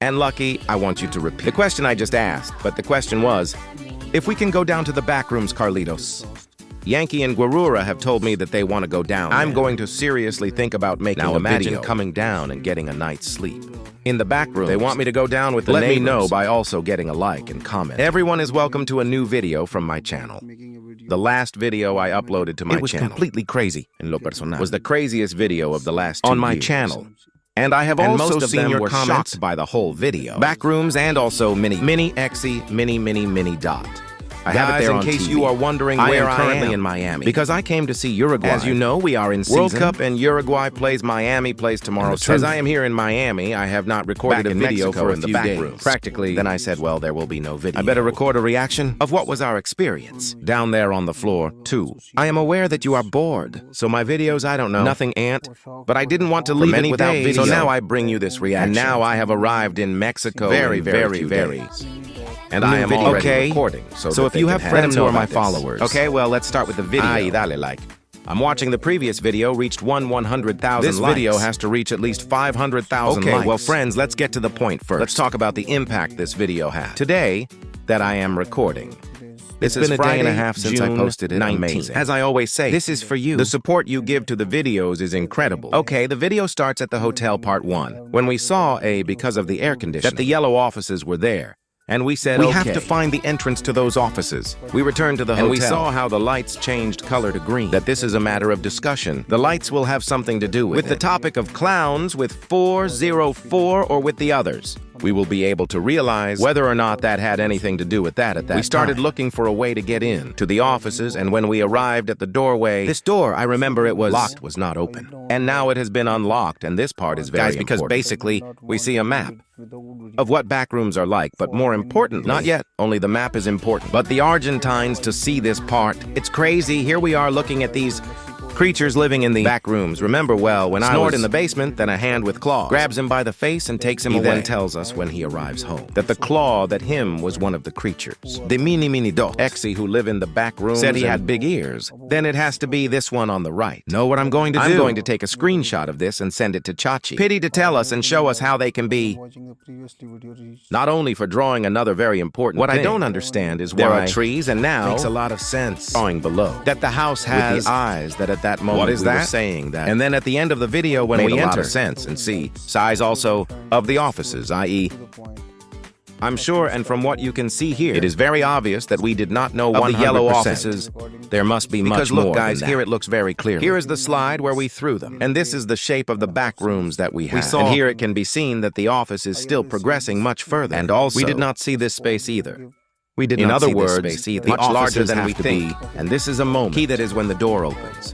And Lucky, I want you to repeat the question I just asked, but the question was, if we can go down to the back rooms, Carlitos. Yankee and Guarura have told me that they want to go down. I'm going to seriously think about making a video coming down and getting a night's sleep. In the back room, they want me to go down with the neighbors. Let me know by also getting a like and comment. Everyone is welcome to a new video from my channel. The last video I uploaded to my channel. It was completely crazy. En lo personal. Was the craziest video of the last 2 years. On my channel. And I have also seen your comments by the whole video. Backrooms and also mini Exy, mini dot. I have it there in case you are wondering where I am currently in Miami. Because I came to see Uruguay. As you know, we are in season. World Cup and Uruguay plays Miami plays tomorrow. As I am here in Miami, I have not recorded a video for a few days. Practically, then I said, well, there will be no video. I better record a reaction of what was our experience. Down there on the floor, too. I am aware that you are bored, so my videos, I don't know. Nothing, Aunt. But I didn't want to leave it without video. So now I bring you this reaction. And now I have arrived in Mexico very. And I am already recording, so if you have friends who are my followers. Okay, well, let's start with the video. Ay, dale like. I'm watching the previous video, reached 100,000 likes. This video has to reach at least 500,000 likes. Okay, well, friends, let's get to the point first. Let's talk about the impact this video had. Today, that I am recording. It's been a day and a half since I posted it. Amazing. As I always say, this is for you. The support you give to the videos is incredible. Okay, the video starts at the hotel part 1, when we saw because of the air conditioning, that the yellow offices were there. And we said, we have to find the entrance to those offices. We returned to the hotel. And we saw how the lights changed color to green. That this is a matter of discussion. The lights will have something to do with the topic of clowns with 404 or with the others. We will be able to realize whether or not that had anything to do with that at that time. We started looking for a way to get in to the offices, and when we arrived at the doorway, this door, I remember it was locked, was not open. And now it has been unlocked, and this part is very important. Because basically, we see a map of what backrooms are like, but more importantly, not yet, only the map is important. But the Argentines to see this part, it's crazy. Here we are looking at these creatures living in the back rooms. Remember well, when I was in the basement, then a hand with claws grabs him by the face and takes him away. He then tells us when he arrives home that the claw that him was one of the creatures. The mini dot Exy who live in the back room said he had big ears. Then it has to be this one on the right. Know what I'm going to do? I'm going to take a screenshot of this and send it to Chachi. Pity to tell us and show us how they can be not only for drawing another very important thing. I don't understand is why there are trees and now makes a lot of sense drawing below that the house has with the eyes that at that moment we were saying that. And then at the end of the video when we enter sense and see size also of the offices, i.e. I'm sure, and from what you can see here, it is very obvious that we did not know 100%. Of the yellow offices. There must be much more. Because look, guys, here it looks very clear. Here is the slide where we threw them, and this is the shape of the back rooms that we had. And here it can be seen that the office is still progressing much further. And also, we did not see this space either. We did not see this space either. Much larger than we think. And this is a moment. Key that is when the door opens.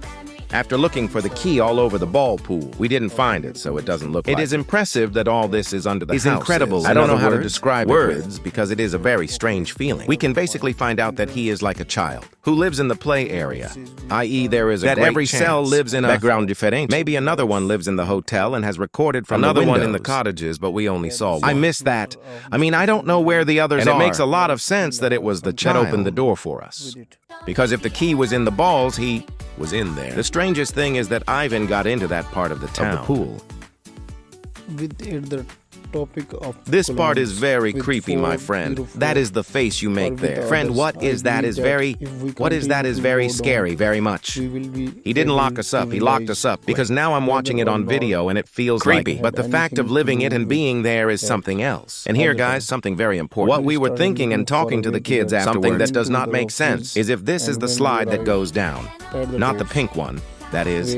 After looking for the key all over the ball pool, we didn't find it, so it doesn't look like it. It is impressive that all this is under the house. It's incredible. I don't know how to describe words because it is a very strange feeling. We can basically find out that he is like a child who lives in the play area, i.e. there is a that every cell lives in a background diferente. Maybe another one lives in the hotel and has recorded from another one in the cottages, but we only saw one. I missed that. I mean, I don't know where the others are. And it makes a lot of sense that it was the child that opened the door for us. Because if the key was in the balls, he was in there. The strangest thing is that Ivan got into that part of the town. Of the pool. With the topic of this part is very creepy, my friend. That is the face you make there. Friend, what is that is very scary, very much. He didn't lock us up, he locked us up, because now I'm watching it on video and it feels creepy. But the fact of living it and being there is something else. And here, guys, something very important. What we were thinking and talking to the kids afterwards, something that does not make sense, is if this is the slide that goes down, not the pink one. That is,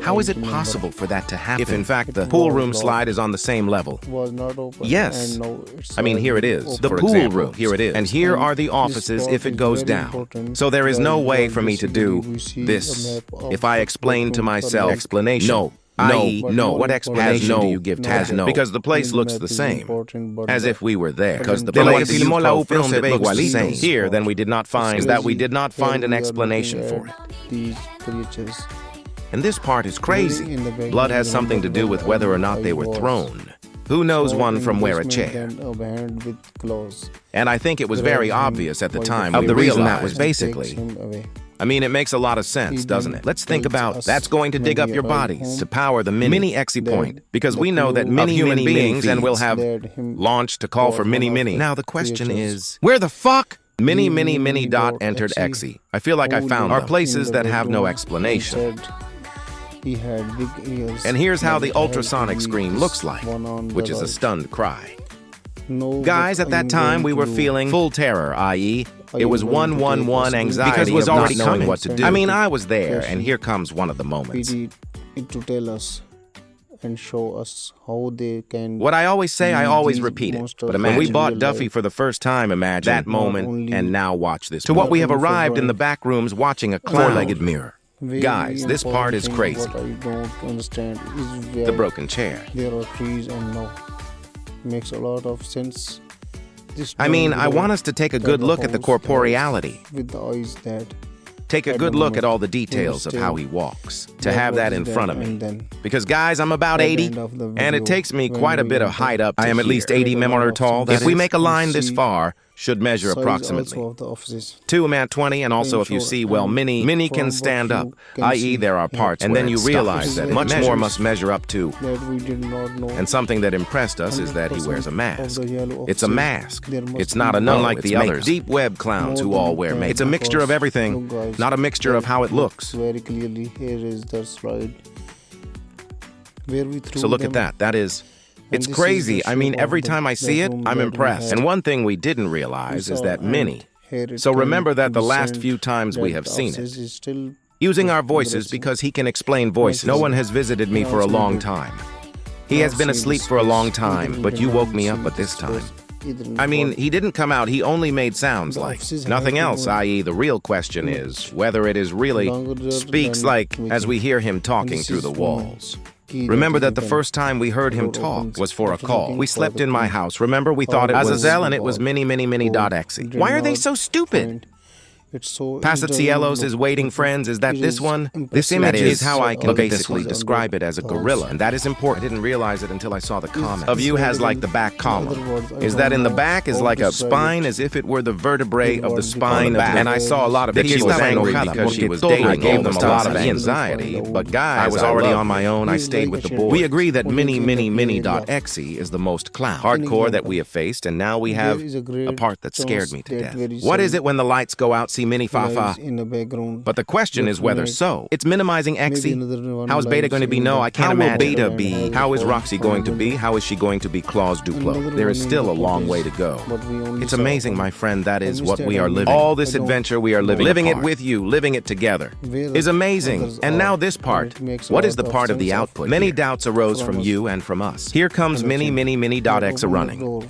how is it possible for that to happen if in fact the pool room slide is on the same level? Yes. I mean, here it is, the pool room, here it is. And here are the offices if it goes down. So there is no way for me to do this. If I explain to myself, explanation. No. What explanation do you give to that? Because the place looks the same, as if we were there. Because the place you filmed it looks the same. Here, then we did not find an explanation for it. And this part is crazy. Blood has something to do with whether or not they were thrown. Who knows one from where a chair? And I think it was very obvious at the time of the reason that was basically I mean, it makes a lot of sense, doesn't it? Let's think about that's going to dig up your bodies to power the mini Exy point, because we know that many human beings and will have launched to call for mini. Now the question is, where the fuck? Mini dot entered Exy. I feel like I found are places that have no explanation. He had big ears. And here's how the ultrasonic scream looks like, which is a stunned cry. Guys, at that time, we were feeling full terror, i.e., it was 111 anxiety because it was already coming what to do. I mean, I was there, and here comes one of the moments. He did to tell us and show us how they can. What I always say, I always repeat it. But imagine when we bought Duffy for the first time, imagine that moment, and now watch this. To what we have arrived in the back rooms watching a four-legged mirror. Guys, this part is crazy. What I don't understand is where the broken chair. There are trees and no. Makes a lot of sense. I mean, I want us to take a good look at the corporeality. With the eyes that take a good look at all the details of how he walks, to have that in front of me. Because guys, I'm about 80, and it takes me quite a bit of height up. I am at least 80 mm tall. If we make a line this far, should measure approximately 2 at 20, and also if you see, well, mini can stand up, i.e. there are parts and then you realize that much more must measure up to. And something that impressed us is that he wears a mask. It's a mask. It's not unlike the others. Deep web clowns who all wear makeup. It's a mixture of everything, not a mixture of how it looks. Very clearly, here is the slide where we threw so look at that. That is... It's crazy. I mean, every time I see it, I'm impressed. And one thing we didn't realize is that mini. So remember that the last few times we have seen it. Using our voices because he can explain voices. No one has visited me for a long time. He has been asleep for a long time, but you woke me up at this time. I mean, he didn't come out, he only made sounds like nothing else, i.e. the real question is whether it is really speaks like as we hear him talking through the walls. Remember that the first time we heard him talk was for a call. We slept in my house. Remember, we thought it was Azazel and it was mini.exe. Why are they so stupid? Pasacielos is waiting, friends. Is that this one? This image is how I can basically describe it as a gorilla, and that is important. I didn't realize it until I saw the comment. A view has like the back column. Is that in the back is like a spine, as if it were the vertebrae of the spine, and I saw a lot of that she was angry because she was dating. I gave them a lot of anxiety, but guys, I was already on my own. I stayed with the boys. We agree that mini.exe is the most clown, hardcore that we have faced, and now we have a part that scared me to death. What is it when the lights go out? Mini Fafa. But the question is whether so. It's minimizing Exy. How is Beta going to be? No, I can't imagine. How will Beta be? How is Roxy going to be? How is she going to be Claus Duplo? There is still a long way to go. It's amazing, my friend. That is what we are living. All this adventure we are living. Living it with you, living it together is amazing. And now this part. What is the part of the output? Many doubts arose from you and from us. Here comes mini.exe running.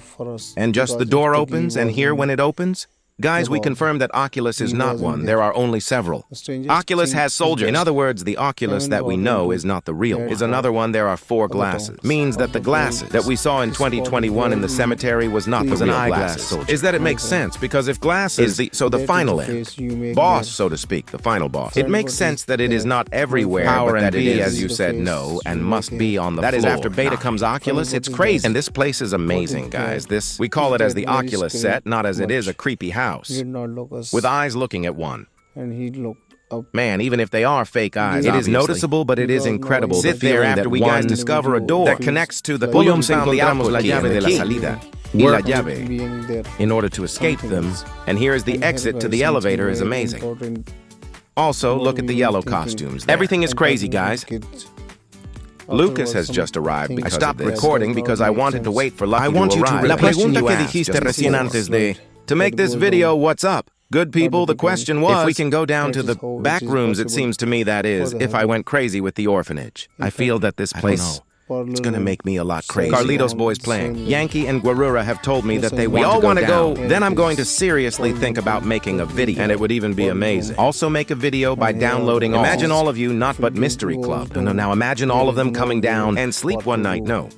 And just the door opens, and here when it opens, guys, we confirm that Oculus is not one. There are only several. Oculus has soldiers. In other words, the Oculus that we know is not the real one. Is another one. There are 4 glasses. Means that the glasses that we saw in 2021 in the cemetery was not the real glasses. Is that it makes sense, because if glass is the final end, boss, so to speak, the final boss, it makes sense that it is not everywhere, but that it is, as you said, no, and must be on the floor. That is after Beta comes Oculus. It's crazy. And this place is amazing, guys. This, we call it as the Oculus set, not as it is a creepy house. With eyes looking at one. And he looked up. Man, even if they are fake eyes, it is noticeable, but it is incredible. Sit there after we guys discover a door that connects to the found the output key and the key in order to escape them. And here is the exit to the elevator is amazing. Also, look at the yellow costumes there. Everything is crazy, guys. Lucas has just arrived because I stopped recording because I wanted to wait for Lucky to arrive. La pregunta que dijiste recién antes de... To make this video, what's up? Good people, the question was, if we can go down to the back rooms, it seems to me that is, if I went crazy with the orphanage. I feel that this place is going to make me a lot crazy. Carlitos boys playing. Yankee and Guarura have told me that they want to go. Then I'm going to seriously think about making a video, and it would even be amazing. Also make a video by downloading. Imagine all of you, not but Mystery Club. No, now imagine all of them coming down and sleep one night. No.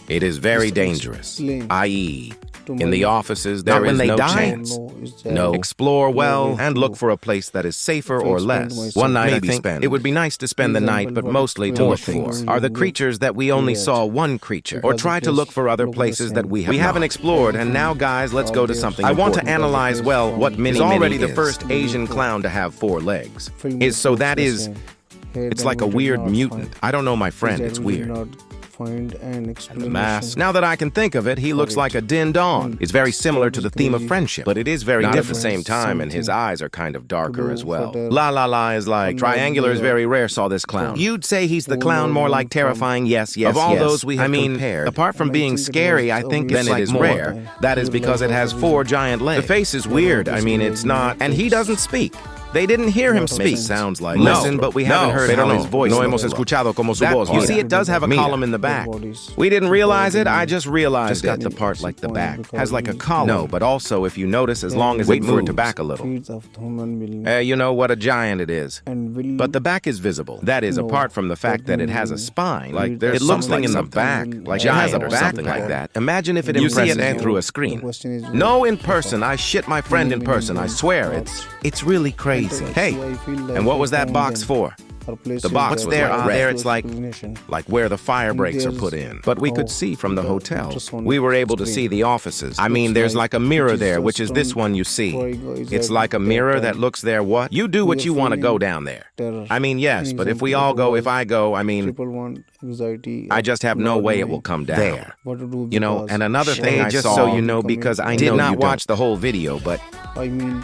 It is very dangerous, i.e., In the offices, there is no chance. No. Explore well and look for a place that is safer or less. One night, I think it would be nice to spend the night, but mostly to look for are the creatures that we only saw one creature, or try to look for other places that we haven't explored. And now, guys, let's go to something I want to analyze well what Mini Mini is. Already the first Asian clown to have 4 legs. It's like a weird mutant. I don't know, my friend, it's weird. And the mask. Now that I can think of it, he looks like a din don. It's very similar to the theme of friendship, but it is very different at the same time, and his eyes are kind of darker as well. La La La is like triangular is very rare. Saw this clown. You'd say he's the clown more like terrifying. Yes. Of all those we have compared, apart from being scary, I think then it is rare. That is because it has 4 giant legs. The face is weird. I mean, it's not, and he doesn't speak. They didn't hear him speak. Sounds like listen, but we haven't heard how his voice. No hemos escuchado como su voz. You see, it does have a column in the back. We didn't realize it. I just realized it. Got the part like the back has like a column. No, but also if you notice, as long as it moves back a little, you know what a giant it is. But the back is visible. That is apart from the fact that it has a spine. Like there's something in the back, like giant or something like that. Imagine if it impresses you through a screen. No, in person. I shit my friend in person. I swear it's really crazy. Hey, and what was that box for? The box there, it's like where the fire breaks are put in. But we could see from the hotel. We were able to see the offices. I mean, there's like a mirror there, which is this one you see. It's like a mirror that looks there. What? You do what you want to go down there. I mean, yes, but if we all go, if I go, I mean, I just have no way it will come down. There. You know, and another thing I saw, so you know, because I did not watch the whole video, but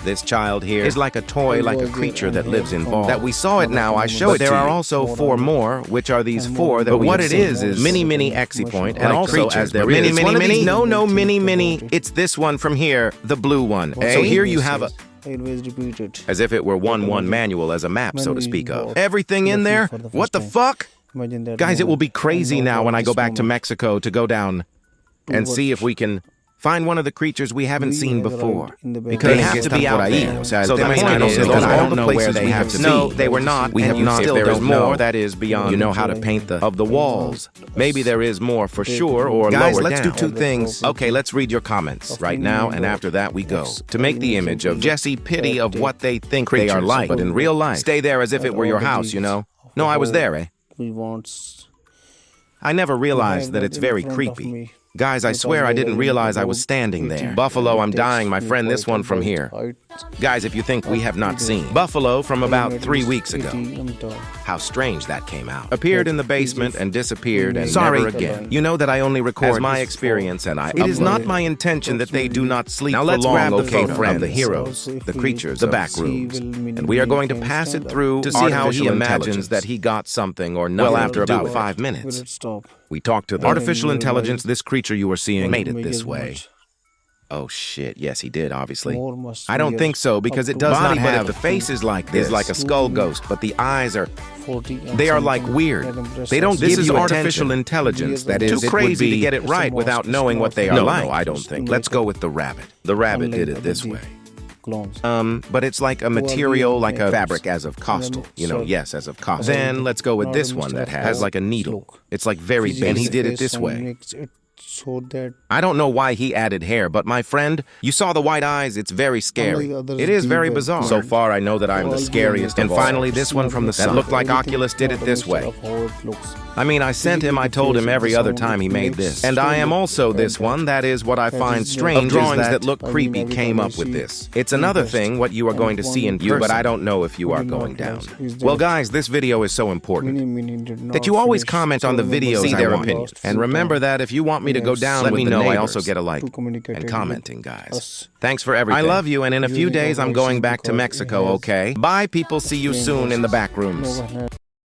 this child here is like a toy, like a creature that lives in balls. That we saw it now, I show it to you. There are also 4 more, which are these 4 that but what it is Mini Mini Exi Point, and like also as there Mini is Mini Mini. No, Mini Mini. It's this one from here, the blue one. So here you have a. As if it were 1-1 manual as a map, so to speak of. Everything in there? What the fuck? Guys, it will be crazy now when I go back to Mexico to go down and see if we can find one of the creatures we haven't seen before. Because they have to be out there. So the point is that I don't know where they have to be. No, they were not. We have not. If there is more, that is beyond. You know how to paint the walls. Maybe there is more for sure, or guys, let's do 2 things. Okay, let's read your comments right now, and after that we go. To make the image of Jesse pity of what they think they are like, but in real life, stay there as if it were your house, you know? No, I was there, I never realized that it's very creepy. Guys, I swear I didn't realize I was standing there. Buffalo, I'm dying, my friend, this one from here. Guys, if you think we have not seen Buffalo from about 3 weeks ago. How strange that came out. Appeared in the basement and disappeared and never again. You know that I only record as my experience and it is not my intention that they do not sleep now let's grab the photo of the heroes, the creatures, the back rooms. And we are going to pass it through to see how he imagines that he got something or nothing. Well, after about 5 minutes. We talked to the artificial intelligence. This creature you were seeing made it this way. Oh shit, yes he did, obviously. I don't think so, because it does not have, the face is like this. It's like a skull ghost, but the eyes are, they are like weird. They don't give you artificial intelligence. That is, too crazy to get it right without knowing what they are like. No, I don't think. Let's go with the rabbit. The rabbit did it this way. But it's like a material, like a fabric as of costal. You know, yes, as of costal. Then let's go with this one that has like a needle. It's like very big. And he did it this way. I don't know why he added hair, but my friend, you saw the white eyes, it's very scary. It is very bizarre. So far, I know that I'm the scariest. And finally, this one from the sun. That looked like Oculus did it this way. I mean, I sent him, I told him every other time he made this. And I am also this one. That is what I find strange. Of drawings that look creepy came up with this. It's another thing, what you are going to see in person, but I don't know if you are going down. Well, guys, this video is so important that you always comment on the videos, see their opinions. And remember that if you want me to go down, let me know. I also get a like and commenting, guys. Thanks for everything. I love you, and in a few days I'm going back to Mexico, okay? Bye, people. See you soon in the back rooms.